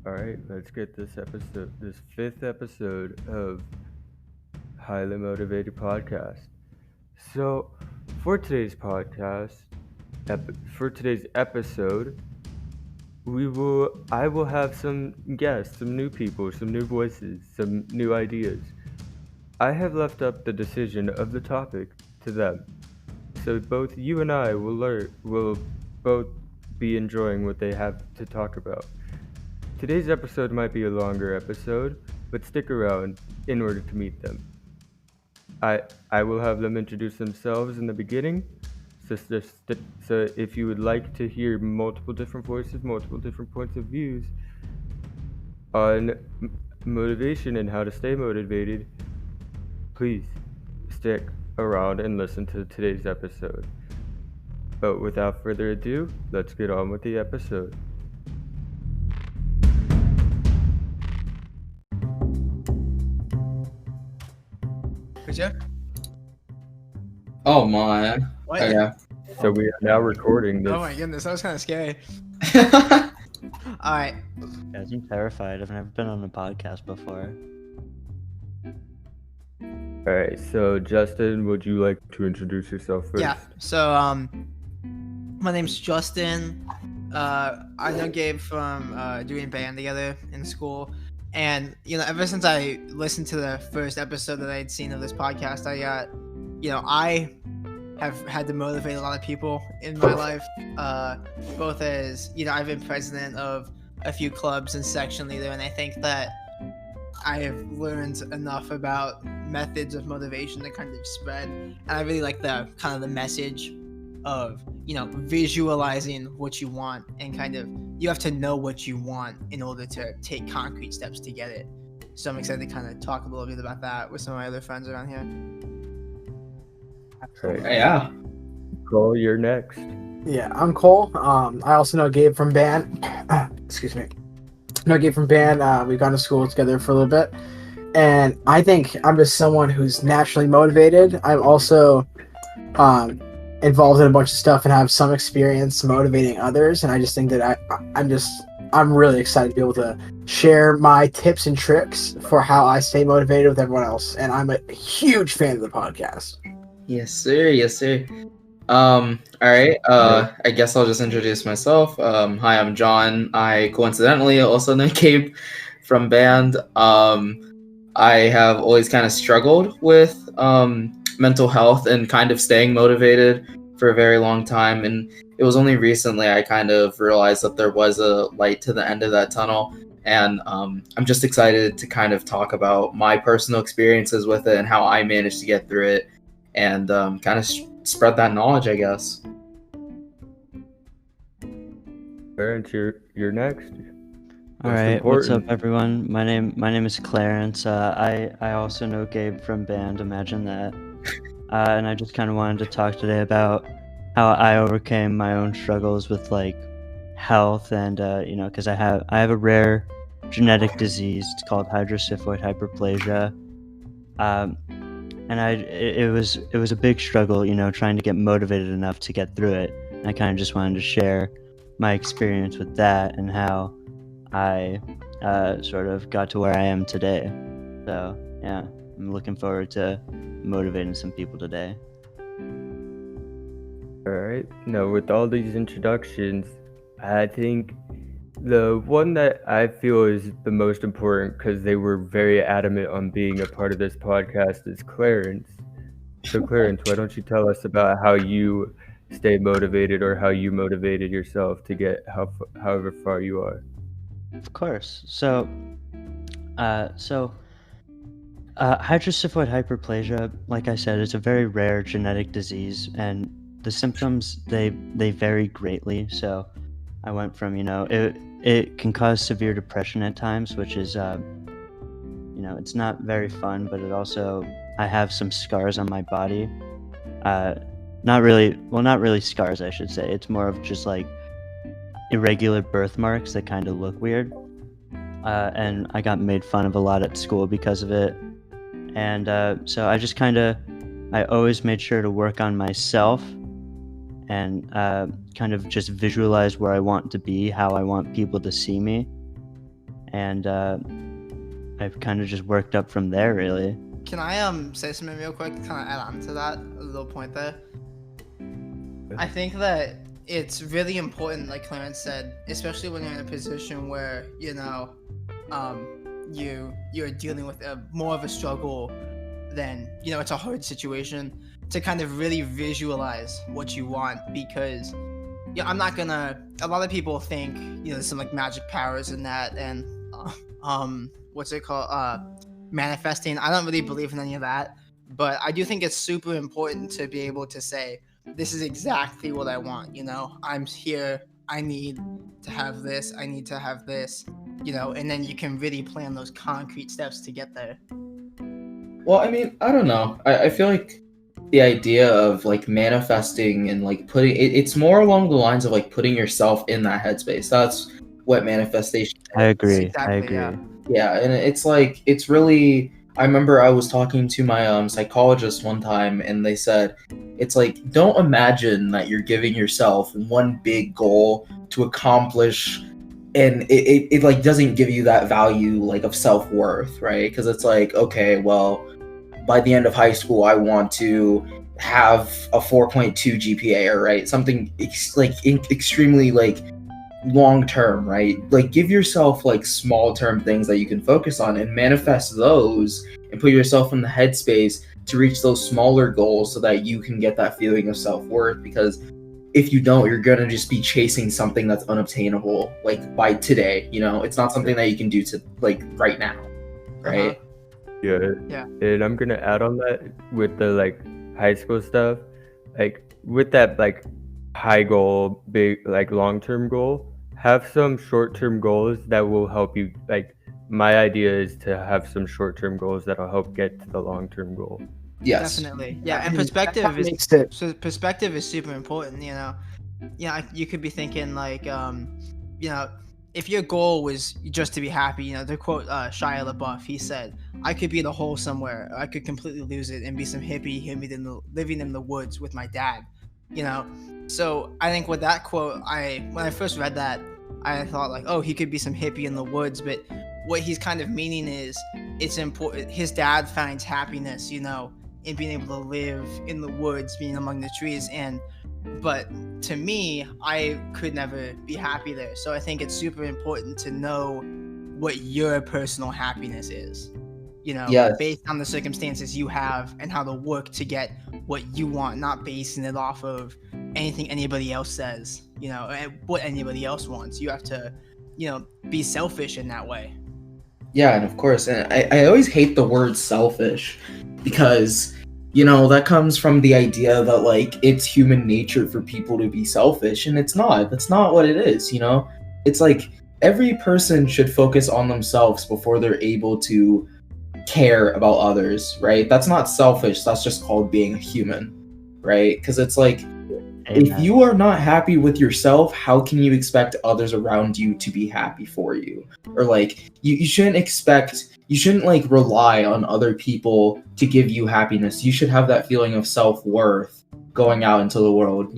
All right, let's get this fifth episode of Highly Motivated Podcast. So, for today's podcast, for today's episode, I will have some guests, some new people, some new voices, some new ideas. I have left up the decision of the topic to them, so both you and I will both be enjoying what they have to talk about. Today's episode might be a longer episode, but stick around in order to meet them. I will have them introduce themselves in the beginning. So if you would like to hear multiple different voices, multiple different points of views on motivation and how to stay motivated, please stick around and listen to today's episode. But without further ado, let's get on with the episode. Jeff? Oh my. What? Okay. So we are now recording this. Oh my goodness, that was kind of scary. Alright. Guys, I'm terrified. I've never been on a podcast before. Alright, so Justin, would you like to introduce yourself first? Yeah, so, my name's Justin. I know Gabe from doing band together in school. And, ever since I listened to the first episode that I had seen of this podcast, I have had to motivate a lot of people in my life, both as, I've been president of a few clubs and section leader, and I think that I have learned enough about methods of motivation to kind of spread, and I really like the kind of the message of, visualizing what you want, and kind of, you have to know what you want in order to take concrete steps to get it. So I'm excited to kind of talk a little bit about that with some of my other friends around here. Right. Yeah. Cole, you're next. Yeah, I'm Cole. I also know Gabe from band. Excuse me. Know Gabe from band. We've gone to school together for a little bit. And I think I'm just someone who's naturally motivated. I'm also involved in a bunch of stuff and have some experience motivating others. And I just think that I'm really excited to be able to share my tips and tricks for how I stay motivated with everyone else. And I'm a huge fan of the podcast. Yes, sir. Yes, sir. All right. I guess I'll just introduce myself. Hi, I'm John. I coincidentally also know Gabe from band. I have always kind of struggled with mental health and kind of staying motivated for a very long time. And it was only recently I kind of realized that there was a light to the end of that tunnel. And I'm just excited to kind of talk about my personal experiences with it and how I managed to get through it, and kind of spread that knowledge, I guess. Clarence, you're next. All right, what's up, everyone? My name is Clarence. I also know Gabe from band. Imagine that. And I just kind of wanted to talk today about how I overcame my own struggles with like health, and because I have a rare genetic disease. It's called hydrocephalus hyperplasia. And it was a big struggle, trying to get motivated enough to get through it. And I kind of just wanted to share my experience with that and how I sort of got to where I am today. So yeah, I'm looking forward to motivating some people today. All right. Now, with all these introductions, I think the one that I feel is the most important, because they were very adamant on being a part of this podcast, is Clarence. So Clarence, why don't you tell us about how you stay motivated, or how you motivated yourself to get however far you are? Of course. So hydrocephalus hyperplasia, like I said, is a very rare genetic disease, and the symptoms they vary greatly. So I went from it can cause severe depression at times, which is it's not very fun, but it also, I have some scars on my body. Not really scars, I should say. It's more of just like irregular birthmarks that kind of look weird. And I got made fun of a lot at school because of it. And so I always made sure to work on myself and kind of just visualize where I want to be, how I want people to see me. and I've kind of just worked up from there, really. Can I say something real quick? Kind of add on to that a little point there. I think that it's really important, like Clarence said, especially when you're in a position where you're dealing with more of a struggle than it's a hard situation, to kind of really visualize what you want, because I'm not gonna. A lot of people think there's some like magic powers in that, and what's it called? Manifesting. I don't really believe in any of that, but I do think it's super important to be able to say, this is exactly what I want. I'm here. I need to have this. I need to have this. And then you can really plan those concrete steps to get there. Well, I mean, I don't know. I feel like the idea of like manifesting and like it's more along the lines of like putting yourself in that headspace. That's what manifestation is. I agree. Exactly, yeah. Yeah, and it's like, it's really, I remember I was talking to my psychologist one time, and they said, it's like, don't imagine that you're giving yourself one big goal to accomplish, and it like doesn't give you that value like of self-worth, right? Because it's like, okay, well, by the end of high school, I want to have a 4.2 GPA, or right, something extremely like long term, right? Like, give yourself like small term things that you can focus on and manifest those, and put yourself in the headspace to reach those smaller goals so that you can get that feeling of self-worth. Because if you don't, you're gonna just be chasing something that's unobtainable, like by today. It's not something that you can do to like right now, right? Yeah. And I'm gonna add on that with the like high school stuff, like with that like high goal, big like long-term goal, have some short-term goals that will help you. Like, my idea is to have some short-term goals that'll help get to the long-term goal. Yes. Definitely. Yeah, and And perspective that is makes it- perspective is super important. You could be thinking like, if your goal was just to be happy, to quote Shia LaBeouf, he said, "I could be in a hole somewhere. I could completely lose it and be some hippie living in the woods with my dad." So I think with that quote, when I first read that, I thought like, oh, he could be some hippie in the woods, but what he's kind of meaning is, it's important. His dad finds happiness, in being able to live in the woods, being among the trees, but to me, I could never be happy there. So I think it's super important to know what your personal happiness is, Yes. based on the circumstances you have and how to work to get what you want, not basing it off of anything anybody else says, and what anybody else wants. You have to, be selfish in that way. Yeah, and of course, and I always hate the word selfish, because that comes from the idea that like it's human nature for people to be selfish, and it's not. That's not what it is. It's like every person should focus on themselves before they're able to care about others, right? That's not selfish. That's just called being a human, right? Because it's like, if Amen. you are not happy with yourself, how can you expect others around you to be happy for you? Or like, you shouldn't like rely on other people to give you happiness. You should have that feeling of self-worth going out into the world,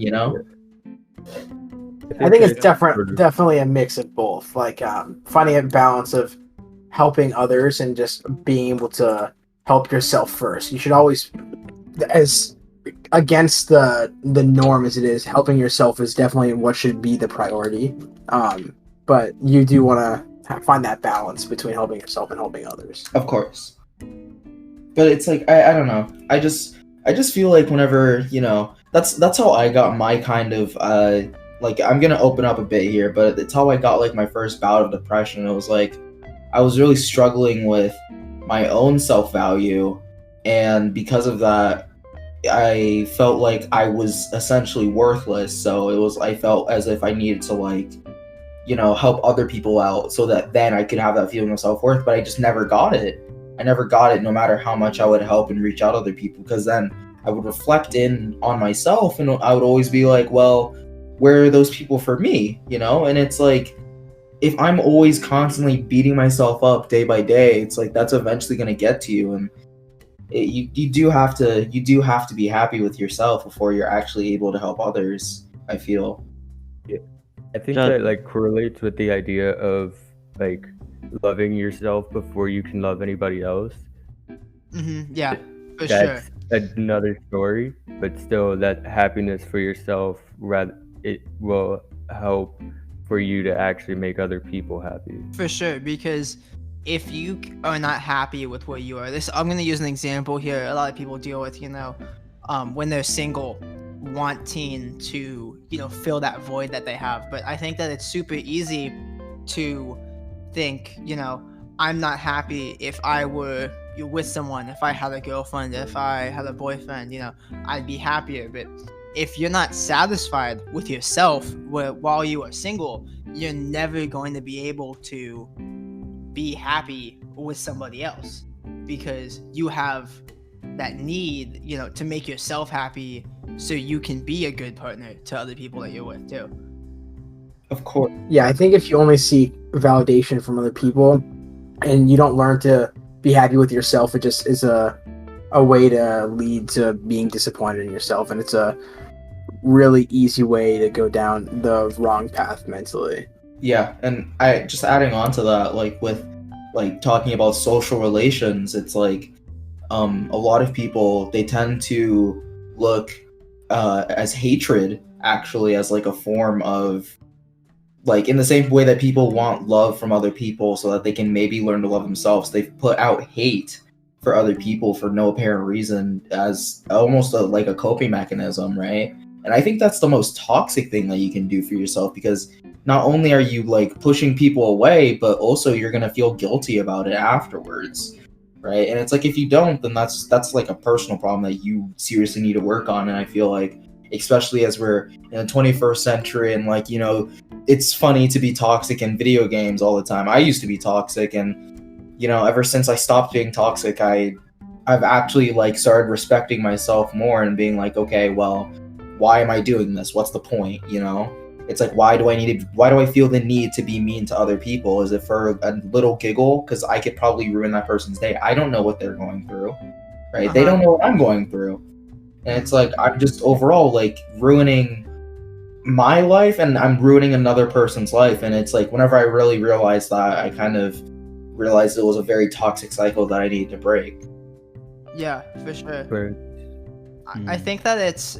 I think it's sort of- definitely a mix of both. Like finding a balance of helping others and just being able to help yourself first. You should always, as against the norm as it is, helping yourself is definitely what should be the priority. But you do want to find that balance between helping yourself and helping others. Of course. But it's like, I don't know. I just feel like whenever, that's how I got my kind of like, I'm gonna open up a bit here, but it's how I got like my first bout of depression. It was like, I was really struggling with my own self-value, and because of that, I felt like I was essentially worthless. So I felt as if I needed to like, help other people out so that then I could have that feeling of self-worth, but I just never got it. I never got it, no matter how much I would help and reach out to other people, because then I would reflect in on myself, and I would always be like, well, where are those people for me? And it's like, if I'm always constantly beating myself up day by day, it's like that's eventually going to get to you. And you do have to be happy with yourself before you're actually able to help others, I feel. I think Judd. that like correlates with the idea of like loving yourself before you can love anybody else, Yeah, for sure. that's another story. But still, that happiness for yourself, rather, it will help for you to actually make other people happy. For sure, because if you are not happy with where you are, this I'm gonna use an example here. A lot of people deal with, when they're single, wanting to, fill that void that they have. But I think that it's super easy to think, I'm not happy if I were with someone, if I had a girlfriend, if I had a boyfriend, I'd be happier. But if you're not satisfied with yourself while you are single, you're never going to be able to be happy with somebody else, because you have that need, to make yourself happy so you can be a good partner to other people that you're with too. Of course. Yeah, I think if you only seek validation from other people and you don't learn to be happy with yourself, it just is a way to lead to being disappointed in yourself, and it's a really easy way to go down the wrong path mentally. Yeah, and I just adding on to that, like with like talking about social relations, it's like a lot of people, they tend to look as hatred actually as like a form of, like, in the same way that people want love from other people so that they can maybe learn to love themselves, they've put out hate for other people for no apparent reason as almost like a coping mechanism, right? And I think that's the most toxic thing that you can do for yourself, because not only are you like pushing people away, but also you're gonna feel guilty about it afterwards, right? And it's like, if you don't, then that's like a personal problem that you seriously need to work on. And I feel like, especially as we're in the 21st century, and like, it's funny to be toxic in video games all the time. I used to be toxic, and ever since I stopped being toxic, I've actually like started respecting myself more and being like, okay, well, why am I doing this? What's the point? It's like, why do I feel the need to be mean to other people? Is it for a little giggle? Because I could probably ruin that person's day. I don't know what they're going through, right? They don't know what I'm going through. And it's like, I'm just overall like ruining my life, and I'm ruining another person's life. And it's like, whenever I really realized that, I kind of realized it was a very toxic cycle that I needed to break. Yeah, for sure. Where I think that it's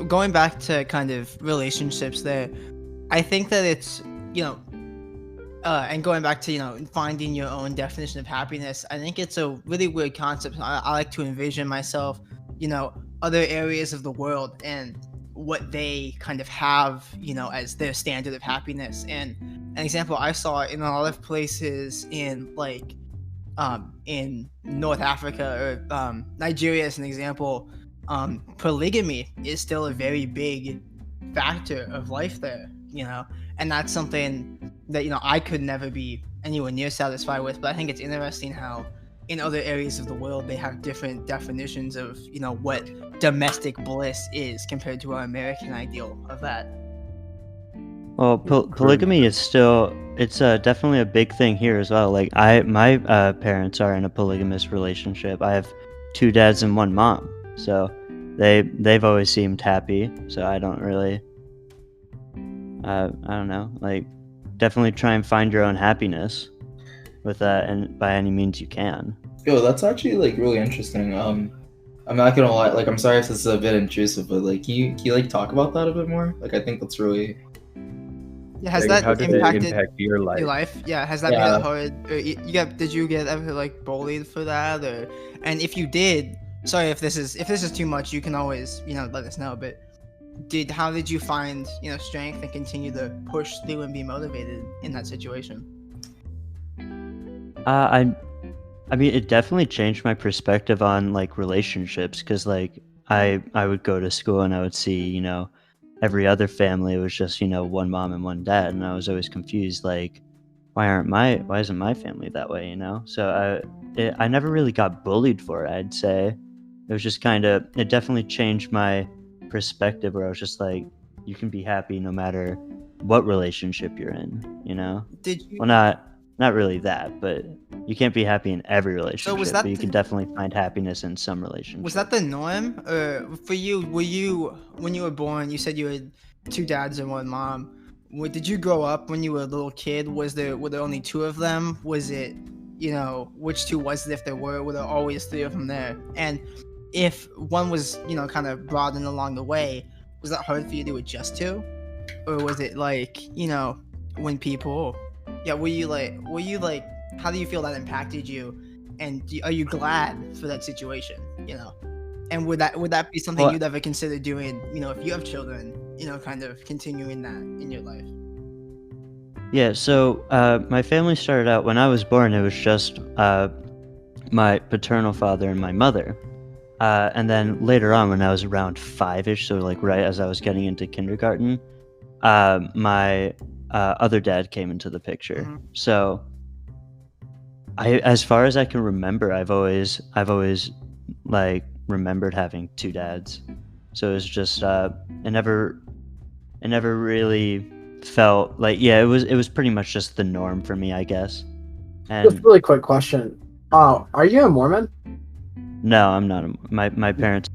going back to kind of relationships there. I think that it's, and going back to, finding your own definition of happiness, I think it's a really weird concept. I like to envision myself, other areas of the world and what they kind of have, as their standard of happiness. And an example I saw in a lot of places in like, in North Africa or Nigeria as an example, polygamy is still a very big factor of life there, and that's something that, I could never be anywhere near satisfied with. But I think it's interesting how in other areas of the world they have different definitions of, what domestic bliss is compared to our American ideal of that. Well, polygamy is still, it's definitely a big thing here as well. Like my parents are in a polygamous relationship. I have 2 dads and 1 mom, so they've always seemed happy. So I don't really, I don't know, like, definitely try and find your own happiness with that, and by any means you can. Yo, that's actually like really interesting. I'm not gonna lie, like, I'm sorry if this is a bit intrusive, but like, can you like talk about that a bit more? Like, I think that's really. Yeah, has like, that how does it impacted impact your life? your life? Yeah, has that Yeah. been hard? Or did you get ever like bullied for that? Or, and if you did, sorry if this is too much, you can always let us know. But how did you find strength and continue to push through and be motivated in that situation? I mean, it definitely changed my perspective on like relationships, because like I would go to school and I would see, every other family was just, 1 mom and 1 dad, and I was always confused, like, why isn't my family that way, So I never really got bullied for it, I'd say. It was just it definitely changed my perspective, where I was just like, you can be happy no matter what relationship you're in, Did you? Well, not really that, but you can't be happy in every relationship, that but you the- can definitely find happiness in some relationships. Was that the norm, or for you? Were you, when you were born, you said you had 2 dads and 1 mom? did you grow up when you were a little kid? Were there only two of them? Was it, which two was it if there were? Were there always three of them there? And if one was, kind of brought in along the way, was that hard for you to adjust to? Or was it like, when people, yeah, were you like, how do you feel that impacted you? And are you glad for that situation, And would that be something Well- you'd ever consider doing, if you have children, kind of continuing that in your life? Yeah, so my family started out when I was born. It was just my paternal father and my mother. And then later on, when I was around 5-ish, so like right as I was getting into kindergarten, my other dad came into the picture. Mhm. So, as far as I can remember, I've always like remembered having two dads. So it was just it never really felt like, yeah, it was pretty much just the norm for me, I guess. Just And a really quick question. Are you a Mormon? no, I'm not. My parents.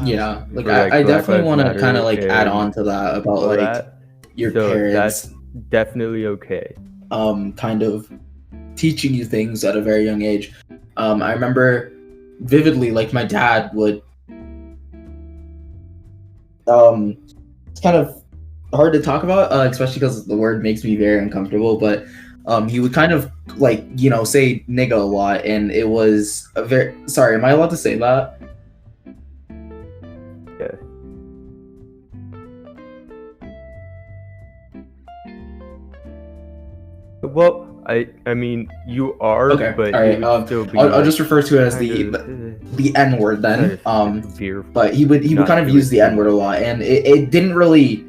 Yeah, like For, like, I Black definitely Lives want to Matter kind of like add and on to that about all like that. your So parents that's definitely okay. kind of teaching you things at a very young age. I remember vividly, like my dad would. It's kind of hard to talk about, especially because the word makes me very uncomfortable. But he would kind of like say nigga a lot, and it was a very sorry. Am I allowed to say that? Yeah. Well, I mean, you are, Okay, but all it right. would still be. I'll like, just refer to it as kind the N word then. kind of veer. But he would Not kind of do use it the too N word a much. lot, and it didn't really.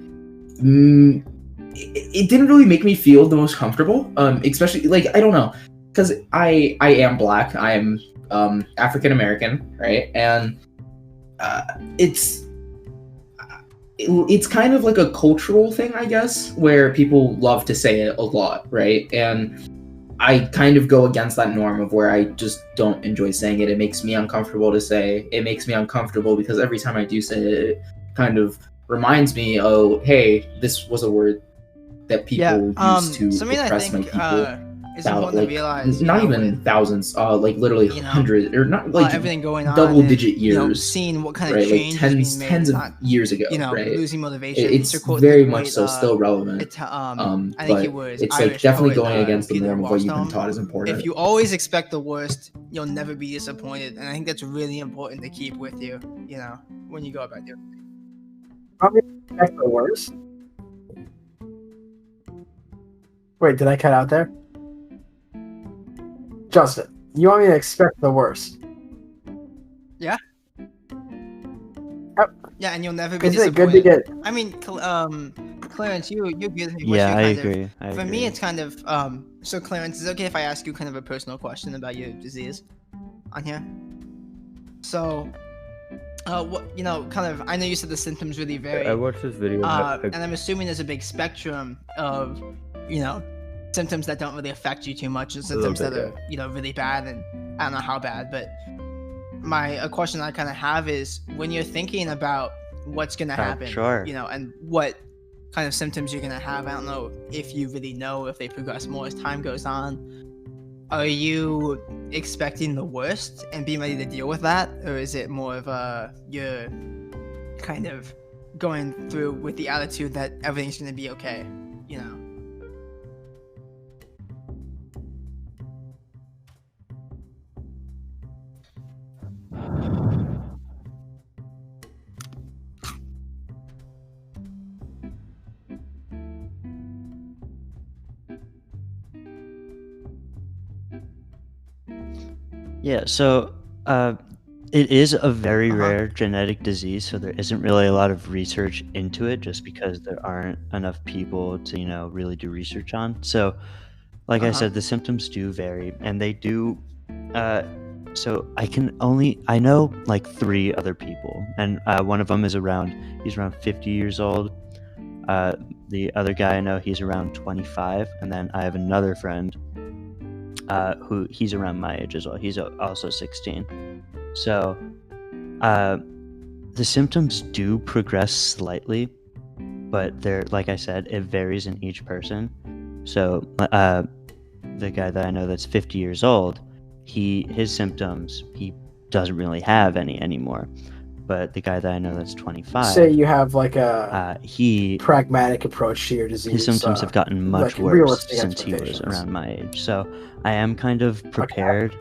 It didn't really make me feel the most comfortable. Especially like I don't know, because I am black. I am African American, right? And it's kind of like a cultural thing, I guess, where people love to say it a lot, right? And I kind of go against that norm of where I just don't enjoy saying it. It makes me uncomfortable to say. It makes me uncomfortable because every time I do say it, it kind of reminds me, oh, hey, this was a word that people used to something I oppress my think people. is About important like to realize, not even with, thousands, like literally hundreds, or not like everything going on, double-digit and, years, seeing what kind of right? Like change is being made, tens of not, years ago, right? losing motivation. It's To quote very the much great, so still relevant. I think But he was it's like Irish definitely poet, going against the Peter norm of what you've been Wollstone. taught is important. If you always expect the worst, you'll never be disappointed, and I think that's really important to keep with you, when you go about doing it. Probably expect the worst. Wait, did I cut out there? Justin, you want me to expect the worst? Yeah, and you'll never be Isn't it disappointed. good to get? I mean, Clarence, you're good. What's Yeah, your I kind of- agree. I For agree. me, it's kind of So Clarence, is it okay if I ask you kind of a personal question about your disease on here? So, what kind of? I know you said the symptoms really vary. I watched this video. And I'm assuming there's a big spectrum of, symptoms that don't really affect you too much, and symptoms bit, that are, really bad, and I don't know how bad. But a question I kind of have is, when you're thinking about what's gonna happen, sure. and what kind of symptoms you're gonna have, I don't know if you really know if they progress more as time goes on. Are you expecting the worst and being ready to deal with that, or is it more of you're kind of going through with the attitude that everything's gonna be okay, Yeah, so it is a very Uh-huh. rare genetic disease, so there isn't really a lot of research into it just because there aren't enough people to, really do research on. So, like I Uh-huh. said, the symptoms do vary, and they do. So I know like 3 other people, and one of them he's around 50 years old. The other guy I know, he's around 25, and then I have another friend who he's around my age as well. He's also 16. So The symptoms do progress slightly, but like I said, it varies in each person. So, the guy that I know that's 50 years old, his symptoms, he doesn't really have any anymore. But the guy that I know that's 25, say you have like a he pragmatic approach to your disease. his symptoms have gotten much like worse realistic since he was expectations. around my age. So I am kind of prepared.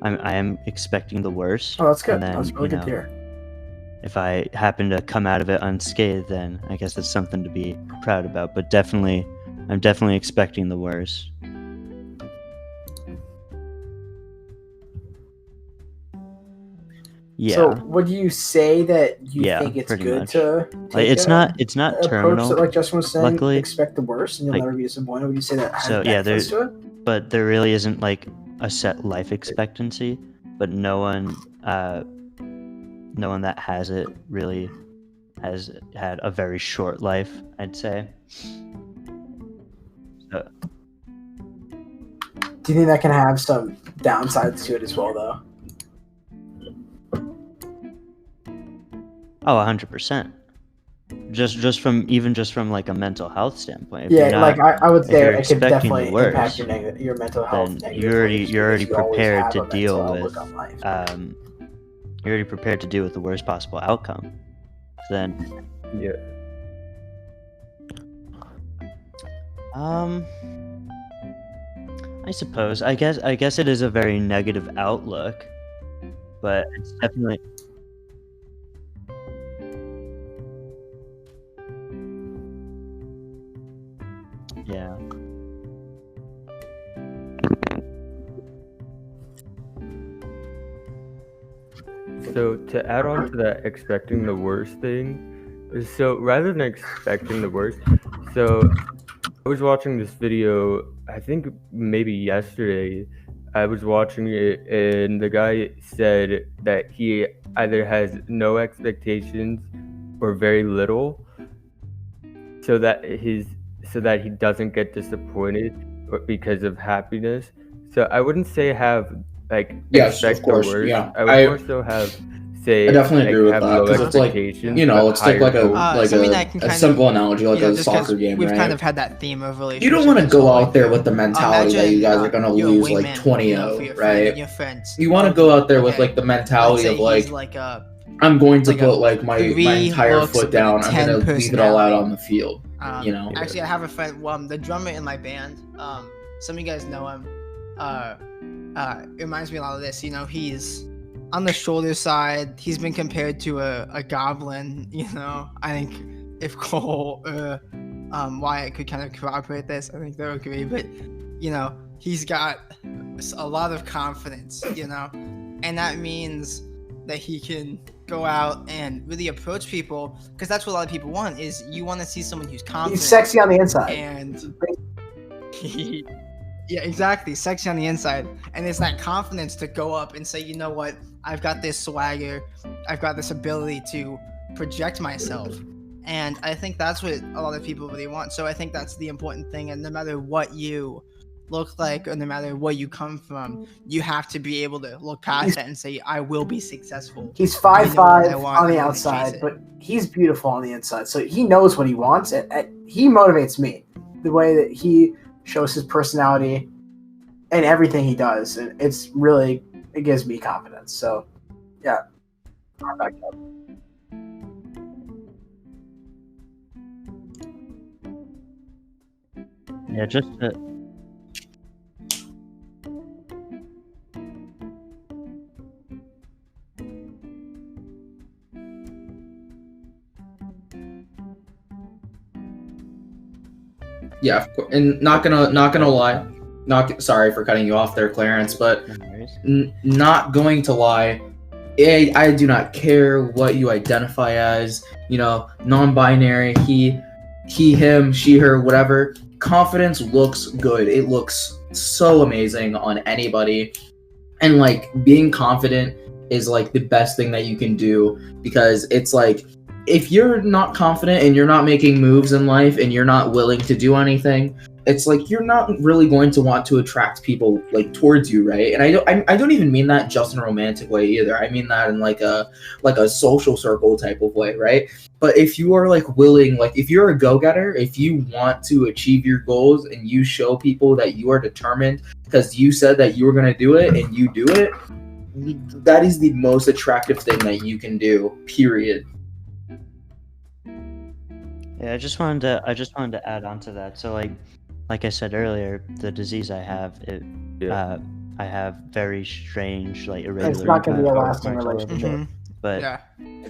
I am expecting the worst. Oh, that's good. And then, That's really good to hear. if I happen to come out of it unscathed, then I guess that's something to be proud about. But I'm definitely expecting the worst. Yeah. So would you say that you Yeah, think it's pretty good much. to Like, take it's not approach terminal, that, like Justin was saying, luckily. expect the worst and you'll Like, never be disappointed? Would you say that has so yeah, benefits to it? but there really isn't like a set life expectancy. But no one that has it really has had a very short life, I'd say. So, Do you think that can have some downsides to it as well, though? oh, 100%. Just from like a mental health standpoint. If Yeah, you're not, like I would if say you're it could expecting the definitely impact worst, your mental health. then negatively, you're already because you always prepared have to a mental deal outlook with on life. you're already prepared to deal with the worst possible outcome. So then, Yeah. I suppose. I guess it is a very negative outlook, but it's definitely. Yeah. So to add on to that expecting the worst thing, so rather than expecting the worst, so I was watching this video, I think maybe yesterday. I was watching it, and the guy said that he either has no expectations or very little, so that he doesn't get disappointed because of happiness. So I wouldn't say have like Yes, of expect the course. worst. Yeah, I would more so have say I definitely agree with have that low because it's like, expectations, you know, but let's take higher like a hopes. something that can a kind of, simple analogy, like a just 'cause soccer game, we've right? kind of had that theme of relationship. You don't want to as go well, out like there you're- with the mentality that you guys are gonna you're a lose like wingman, 20-0, for your friend right? and your friends. You want to go out there with like the mentality Let's of say like, he's like a I'm going to like put a like my 3 entire looks foot but a down. I'm 10 gonna leave it all out personality. on the field. You know. Actually, I have a friend. The drummer in my band. Some of you guys know him. It reminds me a lot of this. You know, he's on the shoulder side. He's been compared to a goblin. You know, I think if Cole Wyatt could kind of corroborate this, I think they'll agree. But you know, he's got a lot of confidence. You know, and that means that he can go out and really approach people, because that's what a lot of people want. Is you want to see someone who's confident. He's sexy on the inside. And yeah, exactly, sexy on the inside, and it's that confidence to go up and say, you know what, I've got this swagger, I've got this ability to project myself. And I think that's what a lot of people really want. So I think that's the important thing. And no matter what you look like, or no matter where you come from, you have to be able to look past that and say, I will be successful. He's I know what I 5'5" want, on the I'm gonna outside, chase it. but he's beautiful on the inside. So he knows what he wants, and he motivates me. The way that he shows his personality and everything he does, and it gives me confidence. So, yeah. I'm back up. Yeah, just Yeah, of course. And not gonna lie, sorry for cutting you off there, Clarence, but no worries. not going to lie, I do not care what you identify as, you know, non-binary, he, him, she, her, whatever. Confidence looks good. It looks so amazing on anybody. And like being confident is like the best thing that you can do, because it's like, if you're not confident and you're not making moves in life and you're not willing to do anything, it's like you're not really going to want to attract people like towards you, right? And I don't even mean that just in a romantic way either. I mean that in like a social circle type of way, right? But if you are like willing, like if you're a go-getter, if you want to achieve your goals and you show people that you are determined because you said that you were going to do it and you do it, that is the most attractive thing that you can do, period. Yeah, I just wanted to add on to that. So like I said earlier, the disease I have, I have very strange, like irregular. It's not going to be a birth lasting marks all over relationship. me. But Yeah,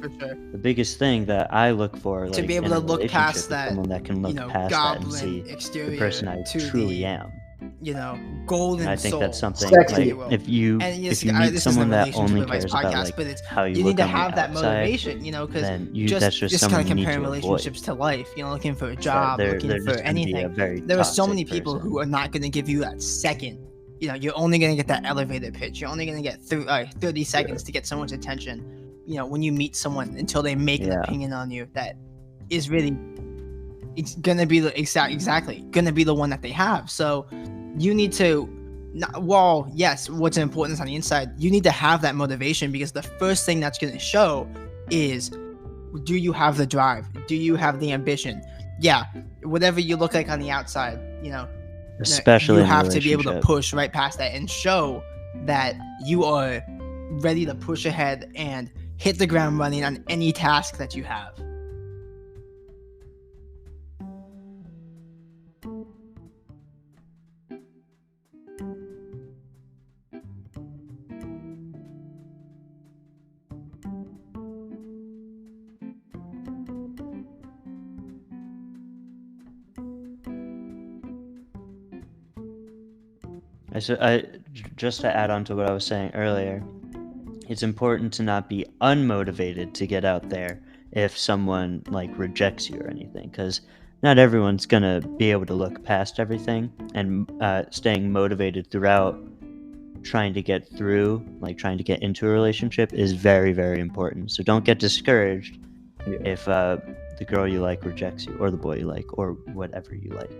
for sure. the biggest thing that I look for, like, To be able in to a look relationship past is that, someone that can look past that and goblin see exterior the person I to truly the, am. Golden And I think soul. that's something Sexy. like if you And if you meet this someone isn't a that relationship only advice cares about podcast, like but it's how you you look need to on the have that outside, motivation, because then you just that's just kind someone of you need comparing to relationships avoid. to life, looking for a That job, they're looking just for gonna be a anything. very There are so toxic many people person. who are not going to give you that second. You're only going to get that elevator pitch. You're only going to get 30 seconds to get someone's attention. When you meet someone until they make an opinion on you that is really, it's gonna be the exactly gonna be the one that they have. So you need to, yes, what's important is on the inside. You need to have that motivation, because the first thing that's gonna show is, do you have the drive? Do you have the ambition? Yeah, whatever you look like on the outside, Especially you in a have to be able to relationship. push right past that and show that you are ready to push ahead and hit the ground running on any task that you have. Just to add on to what I was saying earlier, it's important to not be unmotivated to get out there if someone like rejects you or anything, because not everyone's gonna be able to look past everything, and staying motivated throughout trying to get into a relationship is very, very important. So don't get discouraged if the girl you like rejects you, or the boy you like, or whatever you like.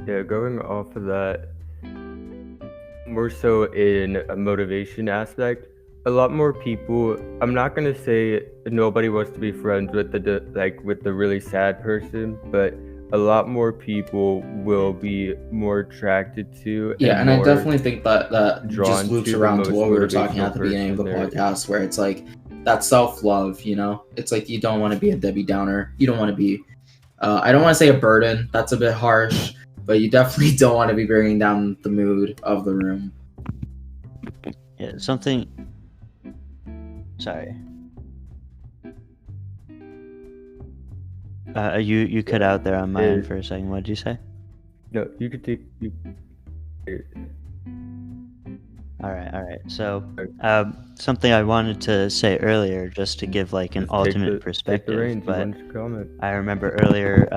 So, going off of that, more so in a motivation aspect, a lot more people, I'm not gonna say nobody wants to be friends with with the really sad person, but a lot more people will be more attracted to And I more definitely think that just drawn loops to the around to most what we were talking motivational at the beginning of the person there is. podcast, where it's like that self-love, it's like you don't want to be a Debbie Downer. You don't want to be I don't want to say a burden, that's a bit harsh, but you definitely don't want to be bringing down the mood of the room. Yeah, something. Sorry. You cut out there on my end for a second. What did you say? No, you could take. All right. So, something I wanted to say earlier, just to give like an Just alternate take perspective, the reins. You but wanted to comment. I remember earlier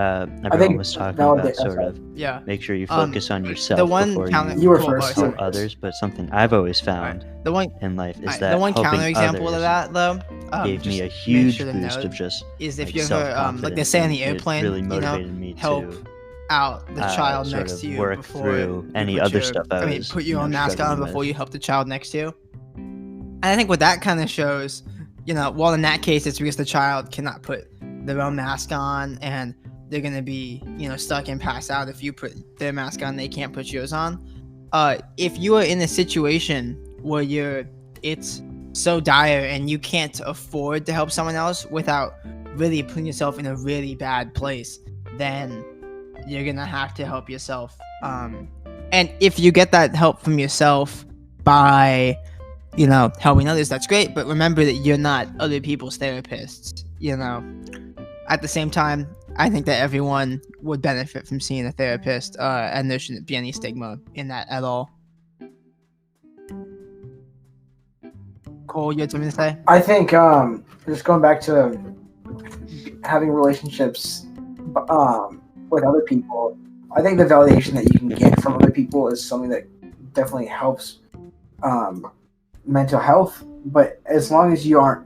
everyone was talking about sort of make sure you focus on yourself the one before You were cool, first. help others. But something I've always found the one in life is the that one helping counterexample others of that, though, gave me just a make huge sure to boost note of just is if like you're self-confidence. like they say on the and airplane, it really motivated me help to out the child sort next of to you work before through you any put other your- stuff I was, put your own mask on struggling before with. you help the child next to you. And I think what that kind of shows, well, in that case, it's because the child cannot put their own mask on, and they're gonna be, stuck and pass out if you put their mask on. They can't put yours on. If you are in a situation where it's so dire and you can't afford to help someone else without really putting yourself in a really bad place, then you're gonna have to help yourself. And if you get that help from yourself by helping others, that's great, but remember that you're not other people's therapists. At the same time, I think that everyone would benefit from seeing a therapist, and there shouldn't be any stigma in that at all. Cole, you had something to say? I think just going back to having relationships with other people, I think the validation that you can get from other people is something that definitely helps mental health, but as long as you aren't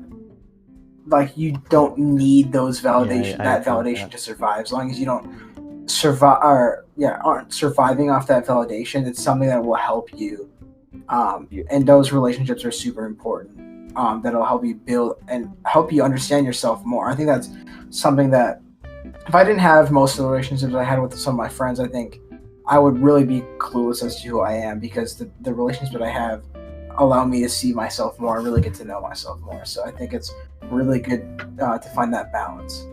like you don't need those validation I that agree with validation that. to survive. As long as you don't survive or aren't surviving off that validation, it's something that will help you. And those relationships are super important. That'll help you build and help you understand yourself more. I think that's something that if I didn't have most of the relationships I had with some of my friends, I think I would really be clueless as to who I am because the relationships that I have allow me to see myself more and really get to know myself more. So I think it's really good to find that balance.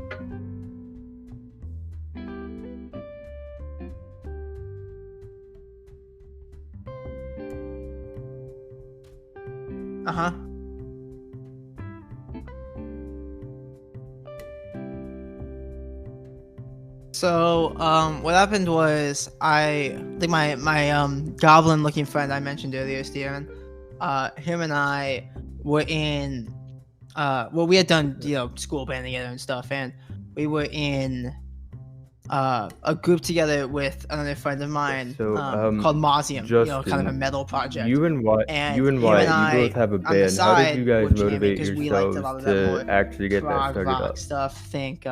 Uh-huh. So, what happened was I think my goblin looking friend I mentioned earlier, Steven, him and I were in well, we had done, school band together and stuff, and we were in a group together with another friend of mine So, called Mausium, kind of a Justin, metal project. you and And Wyatt, him and you both I, have a on the band. How did side, you guys were jamming motivate because we liked a lot yourselves of that more to actually get that prog started rock up? stuff. Think,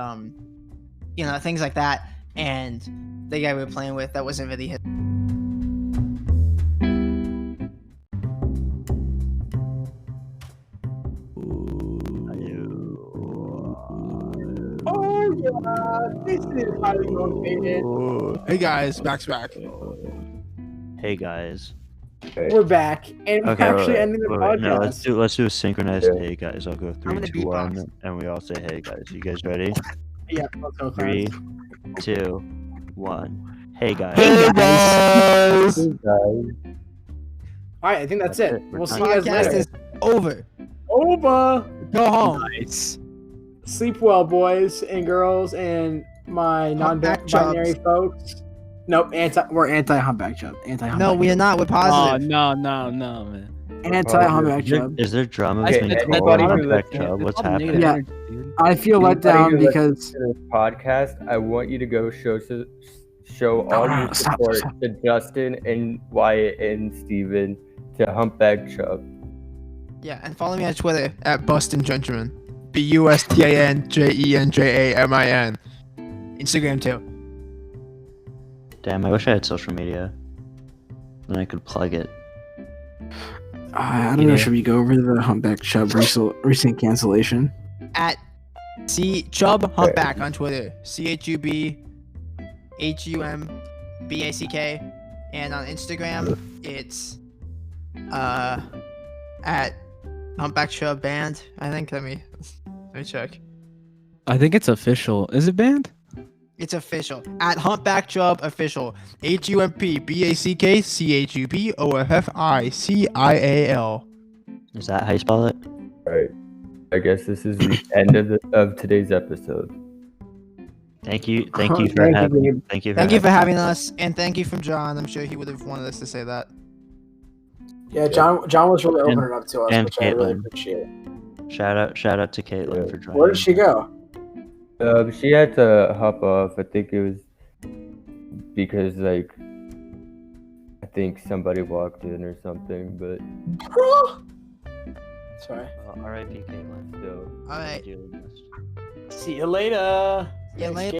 things like that. And the guy we were playing with, that wasn't really his. Oh yeah, this is highly motivated. Hey guys, Max back. Hey guys. We're back, and we're Okay, actually ending the wait, no, podcast. let's do a synchronized Yeah. hey guys. I'll go three, gonna two, beatbox. 1, and we all say hey guys. You guys ready? Yeah, let's go. 3, 2, 1. Hey guys. Hey guys. Hey, guys. All right, I think that's That's it. it. We're We'll done. see you guys Podcast later. is over. Over. Go home. Nice. Sleep well, boys and girls, and my Humpback non-binary chubs. folks. Nope, we're anti-humpback chub. No, we are not. We're Oh positive. no, man. Anti-humpback chub. Is there drama I between said Cole anybody and who Humpback listens- Chub? What's It's all happening? negative Yeah. energy, dude. I feel let Anybody down who because listens to this podcast, I want you to go show all no, your stop, support stop. to Justin and Wyatt and Steven to Humpback Chub. Yeah, and follow me on Twitter. At Bustin Gentleman. BUSTANJENJAMIN. Instagram too. Damn, I wish I had social media. Then I could plug it. I don't know. Should we go over the humpback chub recent cancellation? At C Chubb Humpback on Twitter. CHUBHUMBACK. And on Instagram, it's at Humpback Chubb Band. I think. Let me check. I think it's official. Is it banned? It's official. At Humpback Chubb Official. HUMPBACK Is that how you spell it? Right. I guess this is the end of today's episode. Thank you for Thank you, having. Gabe. Thank you. Thank you for having us, and thank you from John. I'm sure he would have wanted us to say that. Yeah, John was really And- opening up to us, and which I really Caitlin. appreciate. Shout out to Caitlin Yeah. for joining. Where did she go? She had to hop off. I think it was because I think somebody walked in or something. But Sorry. R.I.P. Caitlin. still. All right. Dearly missed. See you later. Yeah, later.